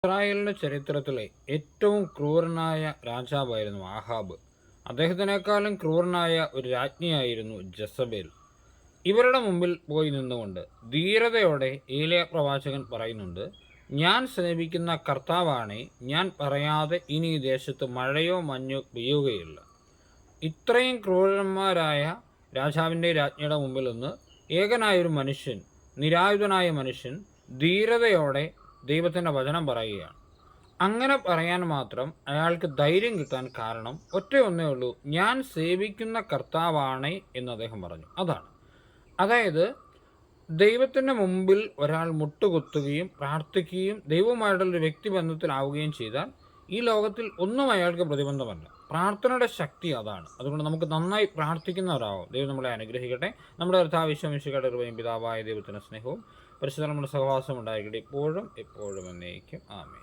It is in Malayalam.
ഇസ്രായേലിന്റെ ചരിത്രത്തിലെ ഏറ്റവും ക്രൂരനായ രാജാവായിരുന്നു ആഹാബ്. അദ്ദേഹത്തിനേക്കാളും ക്രൂരനായ ഒരു രാജ്ഞിയായിരുന്നു ജസബേൽ. ഇവരുടെ മുമ്പിൽ പോയി നിന്നുകൊണ്ട് ധീരതയോടെ ഏലിയ പ്രവാചകൻ പറയുന്നുണ്ട്, ഞാൻ സേവിക്കുന്ന കർത്താവാണേ, ഞാൻ പറയാതെ ഇനി ഈ ദേശത്ത് മഴയോ മഞ്ഞോ പെയ്യുകയില്ല. ഇത്രയും ക്രൂരന്മാരായ രാജാവിൻ്റെ രാജ്ഞിയുടെ മുമ്പിൽ നിന്ന് ഏകനായൊരു മനുഷ്യൻ, നിരായുധനായ മനുഷ്യൻ ധീരതയോടെ ദൈവത്തിൻ്റെ വചനം പറയുകയാണ്. അങ്ങനെ പറയാൻ മാത്രം അയാൾക്ക് ധൈര്യം കിട്ടാൻ കാരണം ഒറ്റയൊന്നേ ഉള്ളൂ, ഞാൻ സേവിക്കുന്ന കർത്താവാണേ എന്ന് അദ്ദേഹം പറഞ്ഞു. അതായത് ദൈവത്തിൻ്റെ മുമ്പിൽ ഒരാൾ മുട്ടുകുത്തുകയും പ്രാർത്ഥിക്കുകയും ദൈവവുമായിട്ടുള്ള ഒരു വ്യക്തിബന്ധത്തിലാവുകയും ചെയ്താൽ ഈ ലോകത്തിൽ ഒന്നും അയാൾക്ക് പ്രതിബന്ധമല്ല. പ്രാർത്ഥനയുടെ ശക്തി അതാണ്. അതുകൊണ്ട് നമുക്ക് നന്നായി പ്രാർത്ഥിക്കുന്നവരാവും. ദൈവം നമ്മളെ അനുഗ്രഹിക്കട്ടെ. നമ്മുടെ കർത്താവിശ്വമിശിഹായുടെ കൃപയും പിതാവായ ദൈവത്തിൻ്റെ സ്നേഹവും പരിശുദ്ധ നമ്മുടെ സഹവാസം ഉണ്ടായിരിക്കട്ടെ, ഇപ്പോഴും എപ്പോഴും എന്നേക്കും. ആമേൻ.